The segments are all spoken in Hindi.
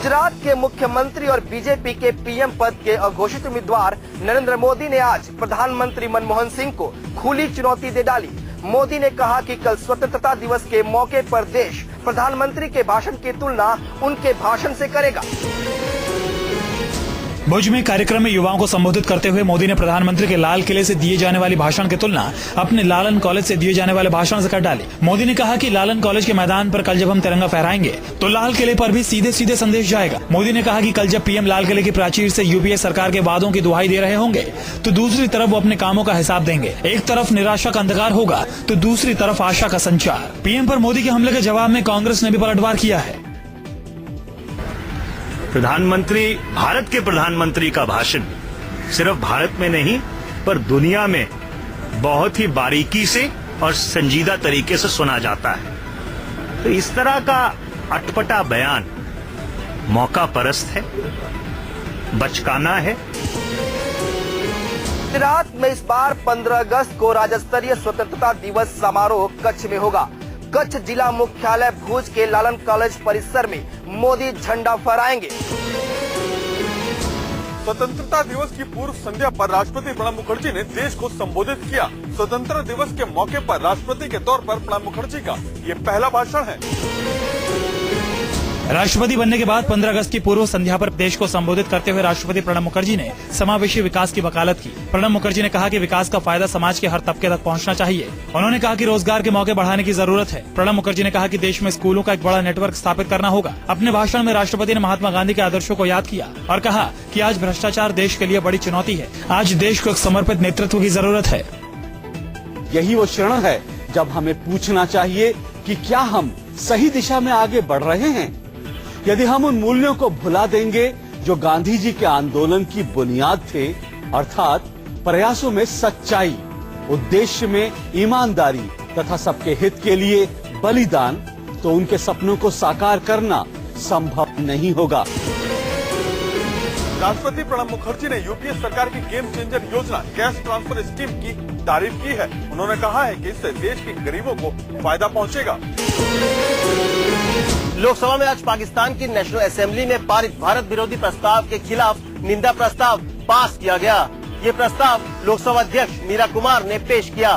गुजरात के मुख्यमंत्री और बीजेपी के पीएम पद के अघोषित उम्मीदवार नरेंद्र मोदी ने आज प्रधानमंत्री मनमोहन सिंह को खुली चुनौती दे डाली। मोदी ने कहा कि कल स्वतंत्रता दिवस के मौके पर देश प्रधानमंत्री के भाषण की तुलना उनके भाषण से करेगा। भुज में कार्यक्रम में युवाओं को संबोधित करते हुए मोदी ने प्रधानमंत्री के लाल किले से दिए जाने वाली भाषण की तुलना अपने लालन कॉलेज से दिए जाने वाले भाषण से कर डाली। मोदी ने कहा कि लालन कॉलेज के मैदान पर कल जब हम तिरंगा फहराएंगे तो लाल किले पर भी सीधे सीधे संदेश जाएगा। मोदी ने कहा कि कल जब पीएम लाल किले की प्राचीर से यूपीए सरकार के वादों की दुहाई दे रहे होंगे तो दूसरी तरफ वो अपने कामों का हिसाब देंगे। एक तरफ निराशा का अंधकार होगा तो दूसरी तरफ आशा का संचार। पीएम पर मोदी के हमले के जवाब में कांग्रेस ने भी पलटवार किया है। भारत के प्रधानमंत्री का भाषण सिर्फ भारत में नहीं पर दुनिया में बहुत ही बारीकी से और संजीदा तरीके से सुना जाता है। तो इस तरह का अटपटा बयान मौका परस्त है, बचकाना है। गुजरात में इस बार 15 अगस्त को राज्य स्तरीय स्वतंत्रता दिवस समारोह कच्छ में होगा। कच्छ जिला मुख्यालय भुज के लालन कॉलेज परिसर में मोदी झंडा फहराएंगे। स्वतंत्रता दिवस की पूर्व संध्या पर राष्ट्रपति प्रणब मुखर्जी ने देश को संबोधित किया। स्वतंत्रता दिवस के मौके पर राष्ट्रपति के तौर पर प्रणब मुखर्जी का ये पहला भाषण है। राष्ट्रपति बनने के बाद 15 अगस्त की पूर्व संध्या पर देश को संबोधित करते हुए राष्ट्रपति प्रणब मुखर्जी ने समावेशी विकास की वकालत की। प्रणब मुखर्जी ने कहा कि विकास का फायदा समाज के हर तबके तक पहुंचना चाहिए। उन्होंने कहा कि रोजगार के मौके बढ़ाने की जरूरत है। प्रणब मुखर्जी ने कहा कि देश में स्कूलों का एक बड़ा नेटवर्क स्थापित करना होगा। अपने भाषण में राष्ट्रपति ने महात्मा गांधी के आदर्शों को याद किया और कहा कि आज भ्रष्टाचार देश के लिए बड़ी चुनौती है। आज देश को एक समर्पित नेतृत्व की जरूरत है। यही वो क्षण है जब हमें पूछना चाहिए कि क्या हम सही दिशा में आगे बढ़ रहे हैं। यदि हम उन मूल्यों को भुला देंगे जो गांधी जी के आंदोलन की बुनियाद थे, अर्थात प्रयासों में सच्चाई, उद्देश्य में ईमानदारी तथा सबके हित के लिए बलिदान, तो उनके सपनों को साकार करना संभव नहीं होगा। राष्ट्रपति प्रणब मुखर्जी ने यूपीए सरकार की गेम चेंजर योजना कैश ट्रांसफर स्कीम की तारीफ की है। उन्होंने कहा है कि इससे देश के गरीबों को फायदा पहुंचेगा। लोकसभा में आज पाकिस्तान की नेशनल असेंबली में पारित भारत विरोधी प्रस्ताव के खिलाफ निंदा प्रस्ताव पास किया गया। ये प्रस्ताव लोकसभा अध्यक्ष मीरा कुमार ने पेश किया।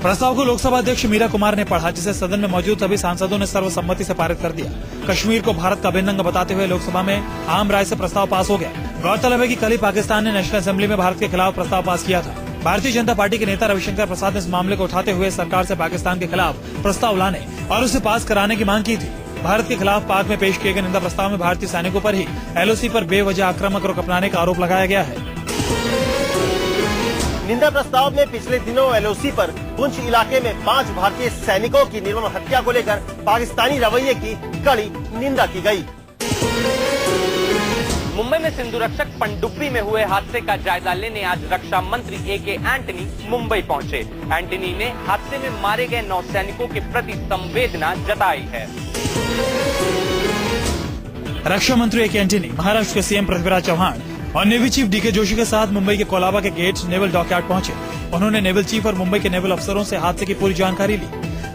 प्रस्ताव को लोकसभा अध्यक्ष मीरा कुमार ने पढ़ा, जिसे सदन में मौजूद सभी सांसदों ने सर्वसम्मति से पारित कर दिया। कश्मीर को भारत का अभिन्न अंग बताते हुए लोकसभा में आम राय से प्रस्ताव पास हो गया। गौरतलब है कि कल ही पाकिस्तान ने नेशनल असेंबली में भारत के खिलाफ प्रस्ताव पास किया था। भारतीय जनता पार्टी के नेता रविशंकर प्रसाद ने इस मामले को उठाते हुए सरकार से पाकिस्तान के खिलाफ प्रस्ताव लाने और उसे पास कराने की मांग की थी। भारत के खिलाफ पाक में पेश किए गए निंदा प्रस्ताव में भारतीय सैनिकों पर ही एलओसी पर बेवजह आक्रामक रुख अपनाने का आरोप लगाया गया है। निंदा प्रस्ताव में पिछले दिनों एलओसी पर पुंछ इलाके में 5 भारतीय सैनिकों की निर्मम हत्या को लेकर पाकिस्तानी रवैये की कड़ी निंदा की गई। मुंबई में सिंधु रक्षक पनडुब्बी में हुए हादसे का जायजा लेने आज रक्षा मंत्री ए.के. एंटनी मुंबई पहुंचे। एंटनी ने हादसे में मारे गए नौसैनिकों के प्रति संवेदना जताई है। रक्षा मंत्री ए.के. एंटनी महाराष्ट्र के सीएम पृथ्वीराज चौहान और नेवी चीफ डी.के. जोशी के साथ मुंबई के कोलाबा के गेट नेवल डॉकयार्ड पहुंचे। उन्होंने नेवल चीफ और मुंबई के नेवल अफसरों से हादसे की पूरी जानकारी ली।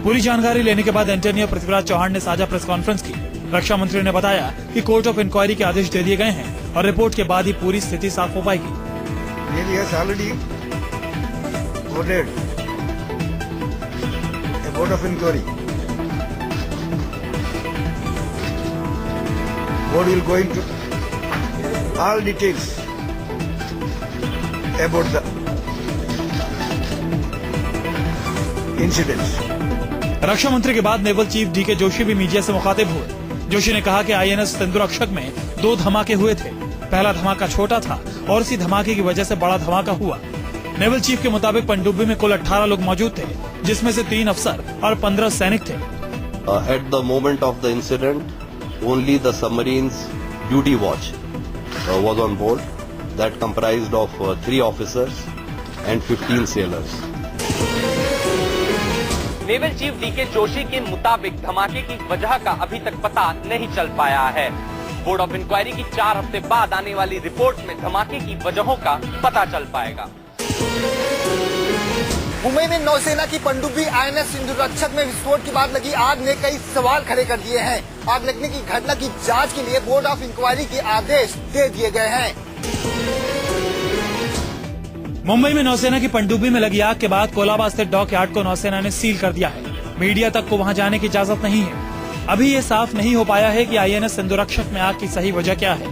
पूरी जानकारी लेने के बाद एंटनी और पृथ्वीराज चौहान ने साझा प्रेस कॉन्फ्रेंस की। रक्षा मंत्री ने बताया कि कोर्ट ऑफ इंक्वायरी के आदेश दे दिए गए हैं और रिपोर्ट के बाद ही पूरी स्थिति साफ हो पाएगी। Board of inquiry board will go into all details about the incidents. रक्षा मंत्री के बाद नेवल चीफ डी.के. जोशी भी मीडिया से मुखातिब हुए। जोशी ने कहा कि आईएनएस सिंधु रक्षक में 2 धमाके हुए थे। पहला धमाका छोटा था और इसी धमाके की वजह से बड़ा धमाका हुआ। नेवल चीफ के मुताबिक पनडुब्बी में कुल 18 लोग मौजूद थे, जिसमें से 3 अफसर और 15 सैनिक थे। At the moment of the incident, only the submarine's duty watch was on board. That comprised of 3 officers and 15 sailors. Naval chief DK. Joshi के मुताबिक धमाके की वजह का अभी तक पता नहीं चल पाया है। बोर्ड ऑफ इंक्वायरी की 4 हफ्ते बाद आने वाली रिपोर्ट में धमाके की वजहों का पता चल पाएगा। मुंबई में नौसेना की पनडुब्बी INS सिंधुरक्षक में विस्फोट के बाद लगी आग ने कई सवाल खड़े कर दिए हैं। आग लगने की घटना की जांच के लिए बोर्ड ऑफ इंक्वायरी के आदेश दे दिए गए हैं। मुंबई में नौसेना की पनडुब्बी में लगी आग के बाद कोलाबा स्थित डॉक यार्ड को नौसेना ने सील कर दिया है। मीडिया तक को वहां जाने की इजाजत नहीं है। अभी ये साफ नहीं हो पाया है कि INS सिंधुरक्षक में आग की सही वजह क्या है।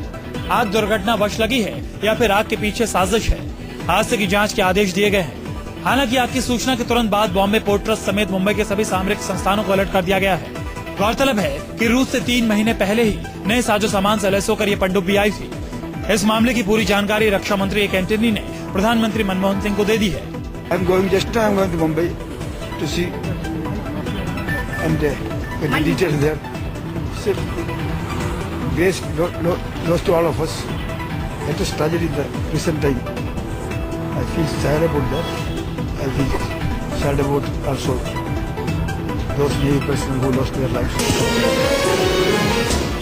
आग दुर्घटनावश लगी है या फिर आग के पीछे साजिश है। हादसे की जांच के आदेश दिए गए हैं। हालांकि आग की सूचना के तुरंत बाद बॉम्बे पोर्ट ट्रस्ट समेत मुंबई के सभी सामरिक संस्थानों को अलर्ट कर दिया गया है। गौरतलब है कि रूस से 3 महीने पहले ही नए साजो सामान से लैस होकर ये पनडुब्बी आई थी। इस मामले की पूरी जानकारी रक्षा मंत्री ए के एंटनी ने प्रधानमंत्री मनमोहन सिंह को दे दी है। I'm going to Mumbai to see and get the details there. So, grace lost to all of us. It is tragedy in the recent time. I feel sad about that. I feel sad about also those Navy personnel who lost their lives.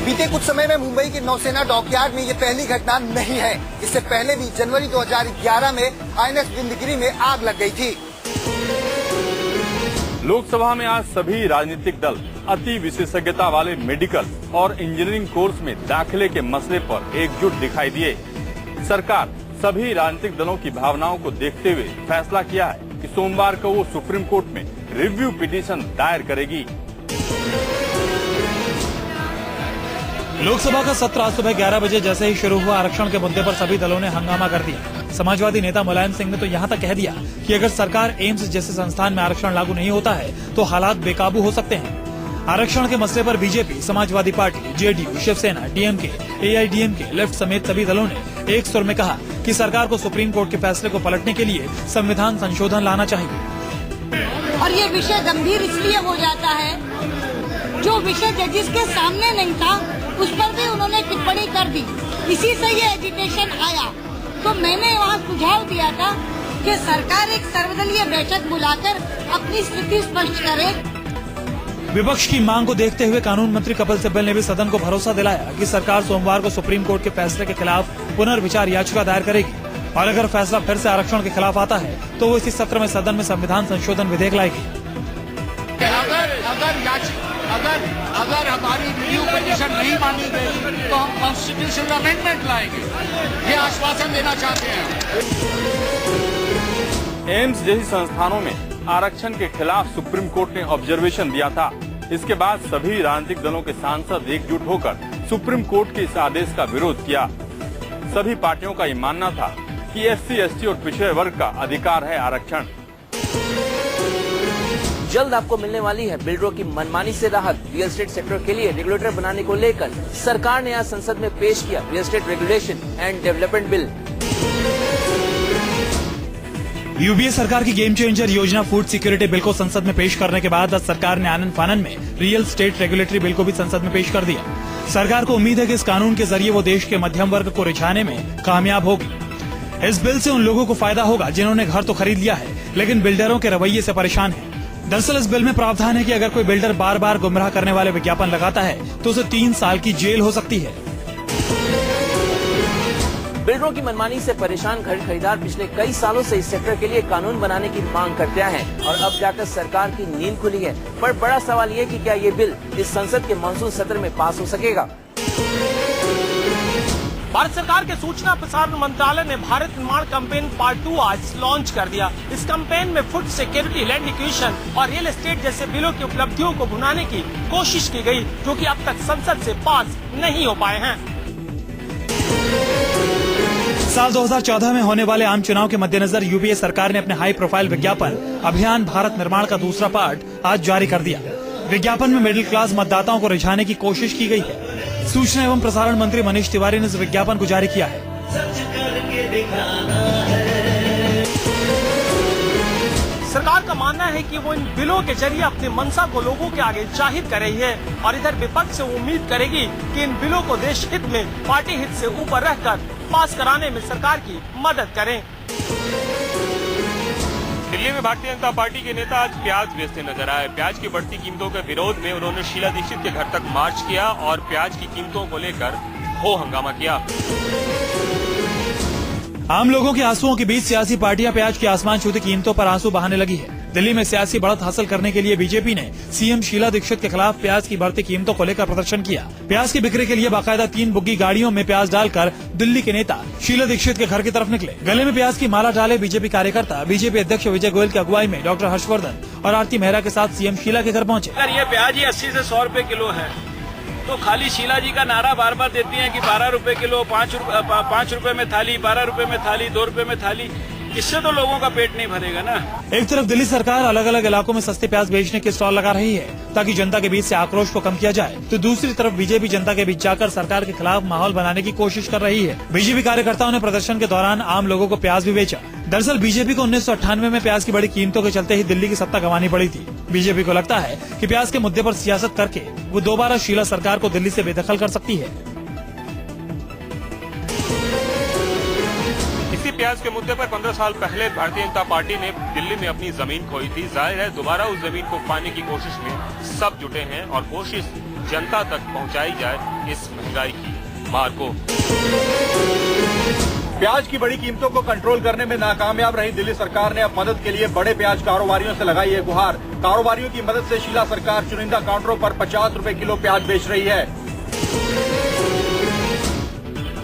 बीते कुछ समय में मुंबई के नौसेना डॉकयार्ड में ये पहली घटना नहीं है। इससे पहले भी जनवरी 2011 में INS बिंदगिरी में आग लग गई थी। लोकसभा में आज सभी राजनीतिक दल अति विशेषज्ञता वाले मेडिकल और इंजीनियरिंग कोर्स में दाखिले के मसले पर एकजुट दिखाई दिए। सरकार सभी राजनीतिक दलों की भावनाओं को देखते हुए फैसला किया है कि सोमवार को वो सुप्रीम कोर्ट में रिव्यू पिटीशन दायर करेगी। लोकसभा का सत्र आज सुबह 11 बजे जैसे ही शुरू हुआ, आरक्षण के मुद्दे पर सभी दलों ने हंगामा कर दिया। समाजवादी नेता मुलायम सिंह ने तो यहाँ तक कह दिया कि अगर सरकार एम्स जैसे संस्थान में आरक्षण लागू नहीं होता है तो हालात बेकाबू हो सकते हैं। आरक्षण के मसले पर BJP, Samajwadi party, JDU, Shiv Sena, DMK, AIDMK, left समेत सभी दलों ने एक सुर में कहा कि सरकार को सुप्रीम कोर्ट के फैसले को पलटने के लिए संविधान संशोधन लाना चाहिए। और ये विषय गंभीर इसलिए हो जाता है, जो विषय जजिस के सामने नहीं था उस पर भी उन्होंने टिप्पणी कर दी। इसी से ये एजिटेशन आया। तो मैंने वहाँ सुझाव दिया था कि सरकार एक सर्वदलीय बैठक बुलाकर अपनी स्थिति स्पष्ट करे। विपक्ष की मांग को देखते हुए कानून मंत्री कपिल सिब्बल ने भी सदन को भरोसा दिलाया कि सरकार सोमवार को सुप्रीम कोर्ट के फैसले के खिलाफ पुनर्विचार याचिका दायर करेगी और अगर फैसला फिर से आरक्षण के खिलाफ आता है तो वो इसी सत्र में सदन में संविधान संशोधन विधेयक लाएगी। अगर हमारी रिव्यू पिटीशन नहीं मानी गई तो हम कॉन्स्टिट्यूशनल अमेंडमेंट लाएंगे, ये आश्वासन देना चाहते हैं। एम्स जैसी संस्थानों में आरक्षण के खिलाफ सुप्रीम कोर्ट ने ऑब्जर्वेशन दिया था। इसके बाद सभी राजनीतिक दलों के सांसद एकजुट होकर सुप्रीम कोर्ट के इस आदेश का विरोध किया। सभी पार्टियों का ये मानना था कि SC, ST और पिछड़े वर्ग का अधिकार है आरक्षण। जल्द आपको मिलने वाली है बिल्डरों की मनमानी से राहत। रियल एस्टेट सेक्टर के लिए रेगुलेटर बनाने को लेकर सरकार ने आज संसद में पेश किया real estate regulation and development bill. UPA सरकार की गेम चेंजर योजना फूड सिक्योरिटी बिल को संसद में पेश करने के बाद आज सरकार ने आनन फानन में रियल एस्टेट रेगुलेटरी बिल को भी संसद में पेश कर दिया। सरकार को उम्मीद है कि इस कानून के जरिए वो देश के मध्यम वर्ग को रिझाने में कामयाब होगी। इस बिल से उन लोगों को फायदा होगा जिन्होंने घर तो खरीद लिया है लेकिन बिल्डरों के रवैये से परेशान है। दरअसल इस बिल में प्रावधान है कि अगर कोई बिल्डर बार बार गुमराह करने वाले विज्ञापन लगाता है तो उसे 3 साल की जेल हो सकती है। बिल्डरों की मनमानी से परेशान घर खरीदार पिछले कई सालों से इस सेक्टर के लिए कानून बनाने की मांग करते हैं और अब जाकर सरकार की नींद खुली है। पर बड़ा सवाल ये कि क्या ये बिल इस संसद के मानसून सत्र में पास हो सकेगा। भारत सरकार के सूचना प्रसारण मंत्रालय ने भारत निर्माण कैंपेन पार्ट 2 आज लॉन्च कर दिया। इस कैंपेन में फूड सिक्योरिटी, लैंड एक्विजिशन और रियल एस्टेट जैसे बिलों की उपलब्धियों को भुनाने की कोशिश की गई, जो कि अब तक संसद से पास नहीं हो पाए हैं। साल 2014 में होने वाले आम चुनाव के मद्देनजर UPA सरकार ने अपने हाई प्रोफाइल विज्ञापन अभियान भारत निर्माण का दूसरा पार्ट आज जारी कर दिया। विज्ञापन में मिडिल क्लास मतदाताओं को रिझाने की कोशिश की गई है। सूचना एवं प्रसारण मंत्री मनीष तिवारी ने इस विज्ञापन को जारी किया है। सरकार का मानना है कि वो इन बिलों के जरिए अपने मंशा को लोगों के आगे जाहिर कर रही है और इधर विपक्ष से उम्मीद करेगी कि इन बिलों को देश हित में, पार्टी हित से ऊपर रहकर पास कराने में सरकार की मदद करें। दिल्ली में भारतीय जनता पार्टी के नेता आज प्याज बेचते नजर आए। प्याज की बढ़ती कीमतों के विरोध में उन्होंने शीला दीक्षित के घर तक मार्च किया और प्याज की कीमतों को लेकर हो हंगामा किया। आम लोगों के आंसुओं के बीच सियासी पार्टियां प्याज की आसमान छूती कीमतों पर आंसू बहाने लगी है। दिल्ली में सियासी बढ़त हासिल करने के लिए बीजेपी ने सीएम शीला दीक्षित के खिलाफ प्याज की बढ़ती कीमतों को लेकर प्रदर्शन किया। प्याज की बिक्री के लिए बाकायदा 3 बुग्गी गाड़ियों में प्याज डालकर दिल्ली के नेता शीला दीक्षित के घर की तरफ निकले। गले में प्याज की माला डाले बीजेपी कार्यकर्ता बीजेपी अध्यक्ष विजय गोयल की अगुवाई में डॉक्टर हर्षवर्धन और आरती मेहरा के साथ सीएम शीला के घर पहुँचे। अगर ये प्याज ही 80 से 100 रुपए किलो है तो खाली शीला जी का नारा बार बार देती हैं कि 12 रुपए किलो, 5 रुपए में थाली, 12 रुपए में थाली, 2 रुपए में थाली। इससे तो लोगों का पेट नहीं भरेगा ना। एक तरफ दिल्ली सरकार अलग अलग इलाकों में सस्ते प्याज बेचने के स्टॉल लगा रही है ताकि जनता के बीच से आक्रोश को कम किया जाए, तो दूसरी तरफ बीजेपी जनता के बीच जाकर सरकार के खिलाफ माहौल बनाने की कोशिश कर रही है। बीजेपी कार्यकर्ताओं ने प्रदर्शन के दौरान आम लोगों को प्याज भी बेचा। दरअसल बीजेपी को 1998 में प्याज की बड़ी कीमतों के चलते ही दिल्ली की सत्ता गंवानी पड़ी थी। बीजेपी को लगता है कि प्याज के मुद्दे पर सियासत करके वो दोबारा शीला सरकार को दिल्ली से बेदखल कर सकती है। इसी प्याज के मुद्दे पर 15 साल पहले भारतीय जनता पार्टी ने दिल्ली में अपनी जमीन खोई थी। जाहिर है दोबारा उस जमीन को पाने की कोशिश में सब जुटे हैं और कोशिश जनता तक पहुंचाई जाए इस महंगाई की मार को। प्याज की बड़ी कीमतों को कंट्रोल करने में नाकामयाब रही दिल्ली सरकार ने अब मदद के लिए बड़े प्याज कारोबारियों से लगाई है गुहार। कारोबारियों की मदद से शीला सरकार चुनिंदा काउंटरों पर 50 रुपए किलो प्याज बेच रही है।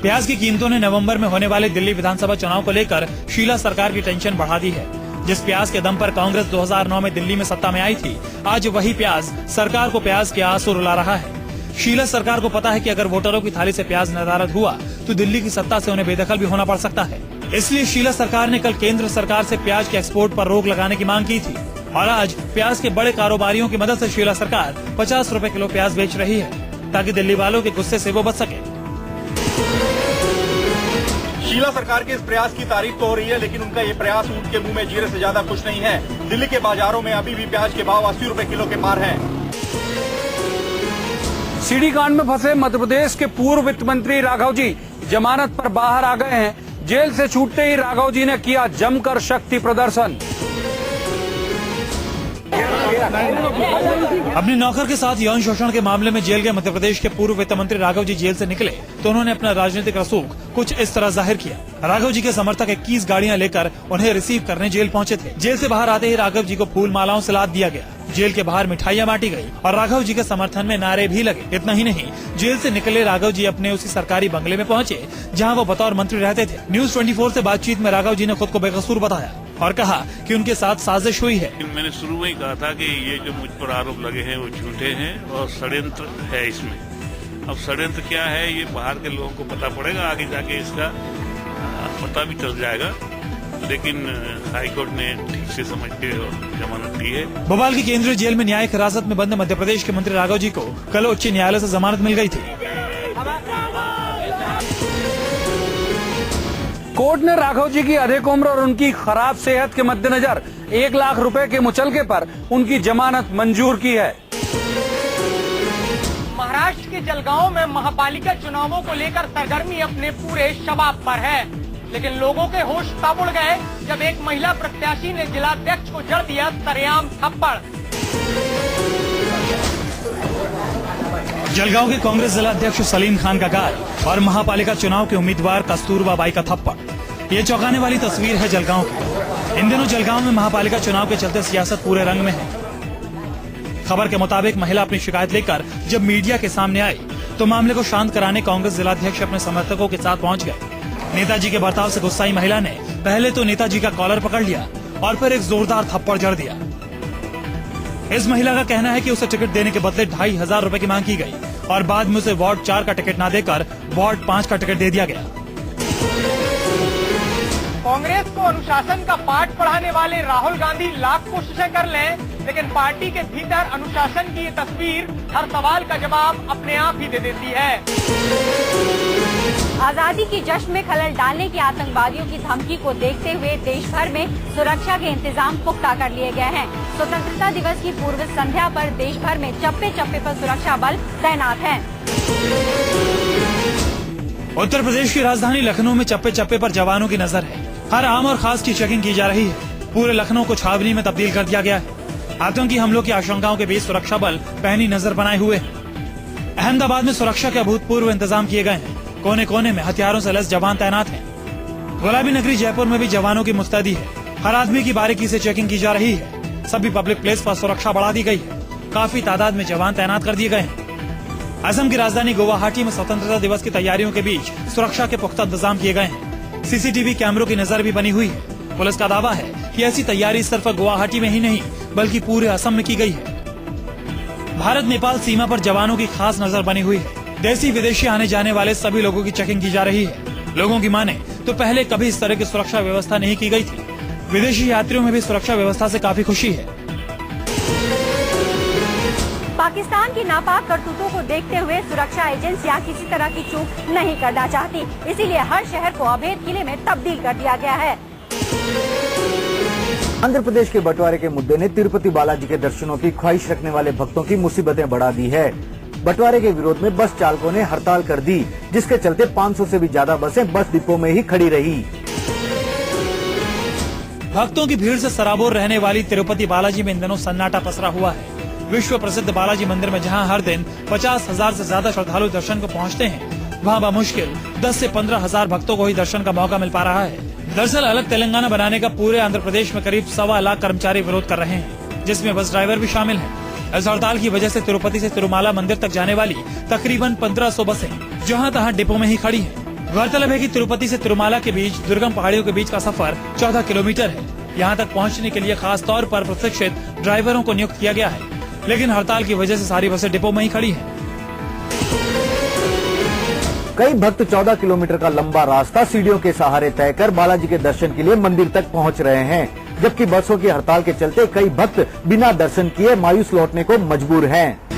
प्याज की कीमतों ने नवंबर में होने वाले दिल्ली विधानसभा चुनाव को लेकर शीला सरकार की टेंशन बढ़ा दी है। जिस प्याज के दम पर कांग्रेस 2009 में दिल्ली में सत्ता में आई थी, आज वही प्याज सरकार को प्याज के आंसू रुला रहा है। शीला सरकार को पता है कि अगर वोटरों की थाली से प्याज निर्धारित हुआ तो दिल्ली की सत्ता से उन्हें बेदखल भी होना पड़ सकता है। इसलिए शीला सरकार ने कल केंद्र सरकार से प्याज के एक्सपोर्ट पर रोक लगाने की मांग की थी और आज प्याज के बड़े कारोबारियों की मदद से शीला सरकार 50 रुपए किलो प्याज बेच रही है ताकि दिल्ली वालों के गुस्से से वो बच सके। शीला सरकार के इस प्रयास की तारीफ तो हो रही है, लेकिन उनका ये प्रयास ऊंट के मुंह में जीरे से ज्यादा कुछ नहीं है। दिल्ली के बाजारों में अभी भी प्याज के भाव 80 रुपए किलो के पार हैं। सीडी कांड में फंसे मध्य प्रदेश के पूर्व वित्त मंत्री राघव जी जमानत पर बाहर आ गए हैं। जेल से छूटते ही राघव जी ने किया जमकर शक्ति प्रदर्शन। अपने नौकर के साथ यौन शोषण के मामले में जेल गए मध्य प्रदेश के पूर्व वित्त मंत्री राघव जी जेल से निकले तो उन्होंने अपना राजनीतिक रसूख कुछ इस तरह जाहिर किया। राघव जी के समर्थक 21 गाड़ियां लेकर उन्हें रिसीव करने जेल पहुंचे थे। जेल से बाहर आते ही राघव जी को फूल मालाओं से लाद दिया गया। जेल के बाहर मिठाइयां बांटी गई और राघव जी के समर्थन में नारे भी लगे। इतना ही नहीं, जेल से निकले राघव जी अपने उसी सरकारी बंगले में पहुंचे जहां वो बतौर मंत्री रहते थे। न्यूज 24 से बातचीत में राघव जी ने खुद को बेकसूर बताया और कहा कि उनके साथ साजिश हुई है। मैंने शुरू में ही कहा था कि ये जो मुझ पर आरोप लगे हैं वो झूठे हैं और षड्यंत्र है इसमें। अब षड्यंत्र क्या है ये बाहर के लोगों को पता पड़ेगा, आगे जाके इसका पता भी चल जाएगा, लेकिन हाईकोर्ट ने ठीक से समझ के जमानत दी है। भोपाल की केंद्रीय जेल में न्यायिक हिरासत में बंद मध्य प्रदेश के मंत्री राघव जी को कल उच्च न्यायालय से जमानत मिल गई थी। कोर्ट ने राघव जी की अधिक उम्र और उनकी खराब सेहत के मद्देनजर 1 लाख रुपए के मुचलके पर उनकी जमानत मंजूर की है। महाराष्ट्र के जलगांव में महापालिका चुनावों को लेकर सरगर्मी अपने पूरे शबाब पर है, लेकिन लोगों के होश तब उड़ गए जब एक महिला प्रत्याशी ने जिलाध्यक्ष को जड़ दिया सरेआम थप्पड़। जलगांव के कांग्रेस जिलाध्यक्ष सलीम खान का गाल और महापालिका चुनाव के उम्मीदवार कस्तूरबा बाई का थप्पड़। ये चौंकाने वाली तस्वीर है जलगांव की। इन दिनों जलगांव में महापालिका चुनाव के चलते सियासत पूरे रंग में है। खबर के मुताबिक महिला अपनी शिकायत लेकर जब मीडिया के सामने आई तो मामले को शांत कराने कांग्रेस जिलाध्यक्ष अपने समर्थकों के साथ पहुंच गए। नेताजी के बर्ताव से गुस्साई महिला ने पहले तो नेताजी का कॉलर पकड़ लिया और फिर एक जोरदार थप्पड़ जड़ दिया। इस महिला का कहना है कि उसे टिकट देने के बदले 2500 रुपए की मांग की गई और बाद में उसे वार्ड 4 का टिकट न देकर वार्ड 5 का टिकट दे दिया गया। कांग्रेस को अनुशासन का पाठ पढ़ाने वाले राहुल गांधी लाख कोशिशें कर लें, लेकिन पार्टी के भीतर अनुशासन की ये तस्वीर हर सवाल का जवाब अपने आप ही दे देती है। आजादी की जश्न में खलल डालने की आतंकवादियों की धमकी को देखते हुए देश भर में सुरक्षा के इंतजाम पुख्ता कर लिए गए हैं। स्वतंत्रता दिवस की पूर्व संध्या पर देश भर में चप्पे चप्पे पर सुरक्षा बल तैनात हैं। उत्तर प्रदेश की राजधानी लखनऊ में चप्पे चप्पे पर जवानों की नजर है। हर आम और खास की चेकिंग की जा रही है। पूरे लखनऊ को छावनी में तब्दील कर दिया गया है। आतंकी हमलों की आशंकाओं के बीच सुरक्षा बल पैनी नजर बनाए हुए हैं। अहमदाबाद में सुरक्षा के अभूतपूर्व इंतजाम किए गए हैं। कोने कोने में हथियारों से लैस जवान तैनात हैं। गुलाबी नगरी जयपुर में भी जवानों की मुस्तैदी है। हर आदमी की बारीकी से चेकिंग की जा रही है। सभी पब्लिक प्लेस पर सुरक्षा बढ़ा दी गई है। काफी तादाद में जवान तैनात कर दिए गए हैं। असम की राजधानी गुवाहाटी में स्वतंत्रता दिवस की तैयारियों के बीच सुरक्षा के पुख्ता इंतजाम किए गए हैं। सीसीटीवी कैमरों की नजर भी बनी हुई है। पुलिस का दावा है कि ऐसी तैयारी सिर्फ गुवाहाटी में ही नहीं बल्कि पूरे असम में की गई है। भारत नेपाल सीमा पर जवानों की खास नजर बनी हुई है। देशी विदेशी आने जाने वाले सभी लोगों की चेकिंग की जा रही है। लोगों की माने तो पहले कभी इस तरह की सुरक्षा व्यवस्था नहीं की गई थी। विदेशी यात्रियों में भी सुरक्षा व्यवस्था से काफी खुशी है। पाकिस्तान की नापाक करतूतों को देखते हुए सुरक्षा एजेंसियां किसी तरह की चूक नहीं करना चाहती, इसीलिए हर शहर को अभेद किले में तब्दील कर दिया गया है। आंध्र प्रदेश के बंटवारे के मुद्दे ने तिरुपति बालाजी के दर्शनों की ख्वाहिश रखने वाले भक्तों की मुसीबतें बढ़ा दी है। बंटवारे के विरोध में बस चालकों ने हड़ताल कर दी, जिसके चलते 500 से भी ज्यादा बसें बस डिपो में ही खड़ी रही। भक्तों की भीड़ से सराबोर रहने वाली तिरुपति बालाजी में इन दिनों सन्नाटा पसरा हुआ है। विश्व प्रसिद्ध बालाजी मंदिर में जहां हर दिन 50,000 से ज्यादा श्रद्धालु दर्शन को पहुंचते हैं, वहां बमुश्किल 10 से 15,000 भक्तों को ही दर्शन का मौका मिल पा रहा है। दरअसल अलग तेलंगाना बनाने का पूरे आंध्र प्रदेश में करीब 1.25 लाख कर्मचारी विरोध कर रहे हैं, जिसमें बस ड्राइवर भी शामिल हैं। इस हड़ताल की वजह से तिरुपति से तिरुमाला मंदिर तक जाने वाली तकरीबन 1500 बसें जहां तहां डिपो में ही खड़ी हैं। गौरतलब है कि तिरुपति से तिरुमाला के बीच दुर्गम पहाड़ियों के बीच का सफर 14 किलोमीटर है। यहाँ तक पहुँचने के लिए खास तौर पर प्रशिक्षित ड्राइवरों को नियुक्त किया गया है, लेकिन हड़ताल की वजह से सारी बसें डिपो में ही खड़ी हैं। कई भक्त 14 किलोमीटर का लंबा रास्ता सीढ़ियों के सहारे तय कर बालाजी के दर्शन के लिए मंदिर तक पहुंच रहे हैं, जबकि बसों की हड़ताल के चलते कई भक्त बिना दर्शन किए मायूस लौटने को मजबूर हैं।